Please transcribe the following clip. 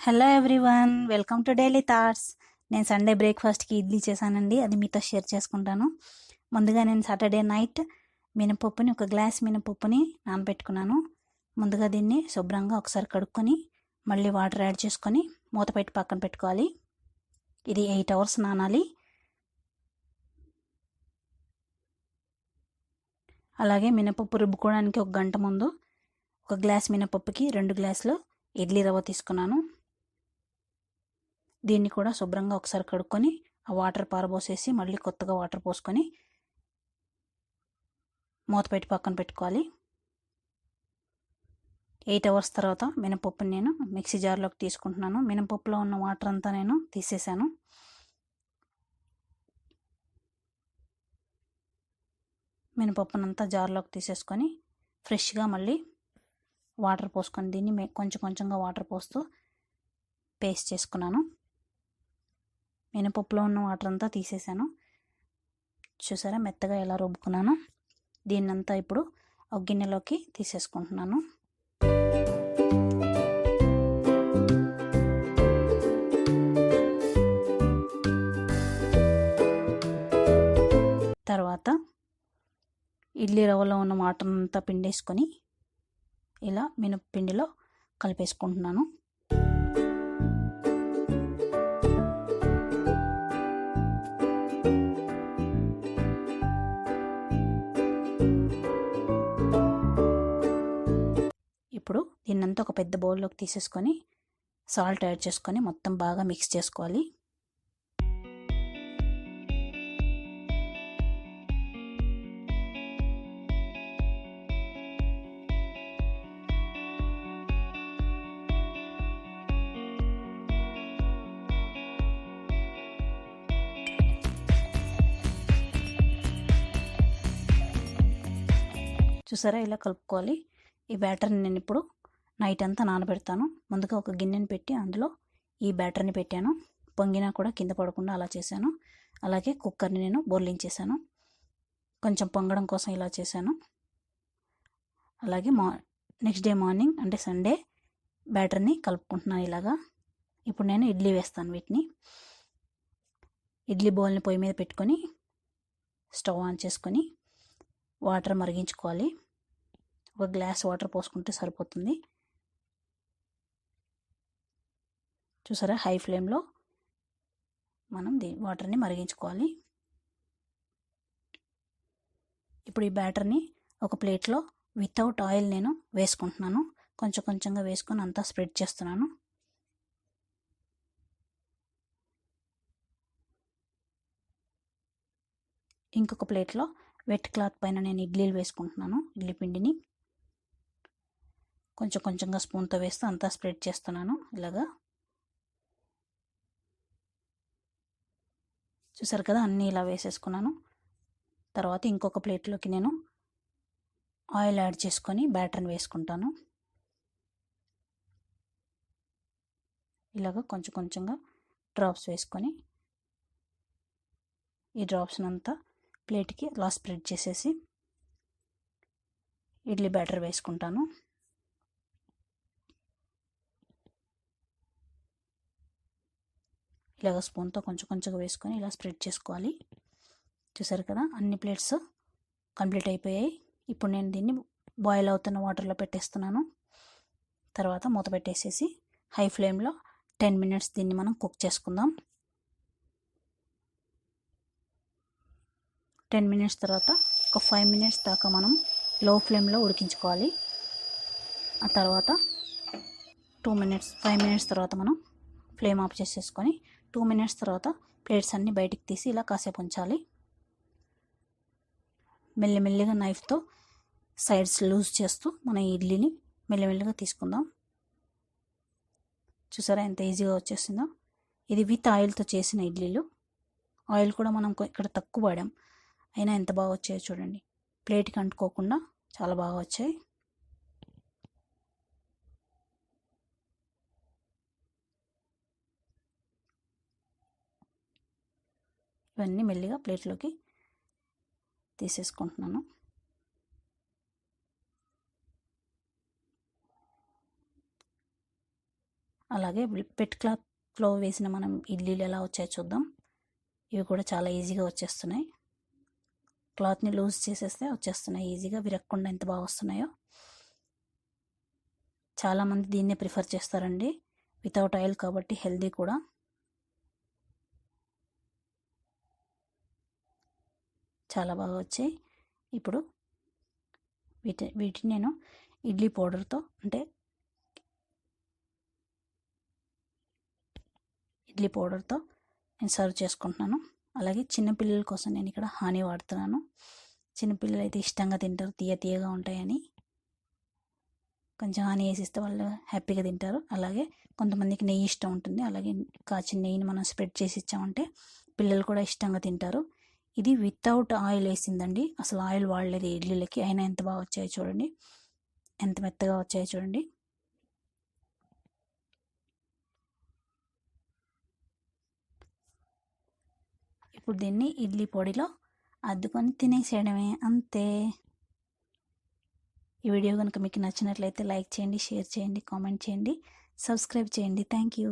Hello everyone, welcome to daily thoughts. నేను Sunday బ్రేక్ఫాస్ట్కి ఇడ్లీ చేశానండి, అది మీతో షేర్ చేసుకుంటాను. ముందుగా నేను సాటర్డే నైట్ మినపప్పుని ఒక గ్లాస్ మినపప్పుని నానబెట్టుకున్నాను. ముందుగా దీన్ని శుభ్రంగా ఒకసారి కడుక్కొని మళ్ళీ వాటర్ యాడ్ చేసుకొని మూత పెట్టి పక్కన పెట్టుకోవాలి. ఇది 8 hours నానాలి. అలాగే మినపప్పు రుబ్బుకోవడానికి ఒక గంట ముందు ఒక గ్లాస్ మినపప్పుకి 2 గ్లాసులు ఇడ్లీ రవ్వ తీసుకున్నాను. దీన్ని కూడా శుభ్రంగా ఒకసారి కడుక్కొని ఆ వాటర్ పారబోసేసి మళ్ళీ కొత్తగా వాటర్ పోసుకొని మూత పెట్టి పక్కన పెట్టుకోవాలి. 8 hours తర్వాత మినపప్పుని నేను మిక్సీ జార్లోకి తీసుకుంటున్నాను. మినపప్పులో ఉన్న వాటర్ అంతా నేను తీసేసాను. మినపప్పునంతా జార్లోకి తీసేసుకొని ఫ్రెష్గా మళ్ళీ వాటర్ పోసుకొని దీన్ని కొంచెం కొంచెంగా వాటర్ పోస్తూ పేస్ట్ చేసుకున్నాను. మినపప్పులో ఉన్న వాటర్ అంతా తీసేసాను. చూసారా మెత్తగా ఎలా రుబ్బుకున్నాను. దీన్నంతా ఇప్పుడు ఒక గిన్నెలోకి తీసేసుకుంటున్నాను. తర్వాత ఇడ్లీ రవ్వలో ఉన్న వాటర్ అంతా పిండేసుకొని ఇలా మినపపిండిలో కలిపేసుకుంటున్నాను. ఇప్పుడు దీన్నంతా ఒక పెద్ద బౌల్లోకి తీసేసుకొని సాల్ట్ యాడ్ చేసుకొని మొత్తం బాగా మిక్స్ చేసుకోవాలి. చూసారా ఇలా కలుపుకోవాలి. ఈ బ్యాటర్ని నేను ఇప్పుడు నైట్ అంతా నానబెడతాను. ముందుగా ఒక గిన్నెని పెట్టి అందులో ఈ బ్యాటర్ని పెట్టాను. పొంగినా కూడా కింద పడకుండా అలా చేశాను. అలాగే కుక్కర్ని నేను బోర్లించేసాను. కొంచెం పొంగడం కోసం ఇలా చేశాను. అలాగే నెక్స్ట్ డే మార్నింగ్ అంటే సండే బ్యాటర్ని కలుపుకుంటున్నాను ఇలాగా. ఇప్పుడు నేను ఇడ్లీ వేస్తాను. వీటిని ఇడ్లీ బౌల్ని పొయ్యి మీద పెట్టుకొని స్టవ్ ఆన్ చేసుకొని వాటర్ మరిగించుకోవాలి. ఒక గ్లాస్ వాటర్ పోసుకుంటే సరిపోతుంది. చూసారా హై ఫ్లేమ్లో మనం వాటర్ని మరిగించుకోవాలి. ఇప్పుడు ఈ బ్యాటర్ని ఒక ప్లేట్లో వితౌట్ ఆయిల్ నేను వేసుకుంటున్నాను. కొంచెం కొంచెంగా వేసుకొని అంతా స్ప్రెడ్ చేస్తున్నాను. ఇంకొక ప్లేట్లో వెట్ క్లాత్ పైన నేను ఇడ్లీలు వేసుకుంటున్నాను. ఇడ్లీ పిండిని కొంచెం కొంచెంగా స్పూన్తో వేస్తూ అంతా స్ప్రెడ్ చేస్తున్నాను. ఇలాగా చూసారు కదా, అన్నీ ఇలా వేసేసుకున్నాను. తర్వాత ఇంకొక ప్లేట్లోకి నేను ఆయిల్ యాడ్ చేసుకొని బ్యాటర్ని వేసుకుంటాను. ఇలాగ కొంచెం కొంచెంగా డ్రాప్స్ వేసుకొని ఈ డ్రాప్స్ని అంతా ప్లేట్కి అలా స్ప్రెడ్ చేసేసి ఇడ్లీ బ్యాటర్ వేసుకుంటాను. ఇలాగ స్పూన్తో కొంచెం కొంచెంగా వేసుకొని ఇలా స్ప్రెడ్ చేసుకోవాలి. చూసారు కదా, అన్ని ప్లేట్స్ కంప్లీట్ అయిపోయాయి. ఇప్పుడు నేను దీన్ని బాయిల్ అవుతున్న వాటర్లో పెట్టేస్తున్నాను. తర్వాత మూత పెట్టేసేసి హై ఫ్లేమ్లో 10 minutes దీన్ని మనం కుక్ చేసుకుందాం. 10 minutes తర్వాత ఒక 5 minutes దాకా మనం లో ఫ్లేమ్లో ఉడికించుకోవాలి. ఆ తర్వాత 5 minutes తర్వాత మనం ఫ్లేమ్ ఆఫ్ చేసేసుకొని 2 minutes తర్వాత ప్లేట్స్ అన్నీ బయటికి తీసి ఇలా కాసేపు ఉంచాలి. మెల్లిమెల్లిగా నైఫ్తో సైడ్స్ లూజ్ చేస్తూ మన ఇడ్లీని మెల్లిమెల్లిగా తీసుకుందాం. చూసారా ఎంత ఈజీగా వచ్చేసిందో. ఇది విత్ ఆయిల్తో చేసిన ఇడ్లీలు. ఆయిల్ కూడా మనం ఇక్కడ తక్కువ వాడాం, అయినా ఎంత బాగా వచ్చాయో చూడండి. ప్లేట్కి అంటుకోకుండా చాలా బాగా వచ్చాయి. ఇవన్నీ మెల్లిగా ప్లేట్లోకి తీసేసుకుంటున్నాను. అలాగే పెట్ క్లాత్లో వేసిన మనం ఇడ్లీలు ఎలా వచ్చాయో చూద్దాం. ఇవి కూడా చాలా ఈజీగా వచ్చేస్తున్నాయి. క్లాత్ని లూజ్ చేసేస్తే వచ్చేస్తున్నాయి ఈజీగా, విరగకుండా ఎంత బాగా వస్తున్నాయో. చాలామంది దీన్నే ప్రిఫర్ చేస్తారండి, వితౌట్ ఆయిల్ కాబట్టి హెల్దీ కూడా. చాలా బాగా వచ్చాయి. ఇప్పుడు వీటిని నేను ఇడ్లీ పౌడర్తో నేను సర్వ్ చేసుకుంటున్నాను. అలాగే చిన్నపిల్లల కోసం నేను ఇక్కడ హనీ వాడుతున్నాను. చిన్నపిల్లలు అయితే ఇష్టంగా తింటారు, తీయగా ఉంటాయని. కొంచెం హనీ వేసిస్తే వాళ్ళు హ్యాపీగా తింటారు. అలాగే కొంతమందికి నెయ్యి ఇష్టం ఉంటుంది, అలాగే కాచిన నెయ్యిని మనం స్ప్రెడ్ చేసి ఇచ్చామంటే పిల్లలు కూడా ఇష్టంగా తింటారు. ఇది వితౌట్ ఆయిల్ వేసిందండి, అసలు ఆయిల్ వాడలేదు ఇడ్లీలకి. అయినా ఎంత బాగా వచ్చాయో చూడండి, ఎంత మెత్తగా వచ్చాయో చూడండి. ఇప్పుడు దీన్ని ఇడ్లీ పొడిలో అద్దుకొని తినేసేయడమే, అంతే. ఈ వీడియో కనుక మీకు నచ్చినట్లయితే లైక్ చేయండి, షేర్ చేయండి, కామెంట్ చేయండి, సబ్స్క్రైబ్ చేయండి. Thank you.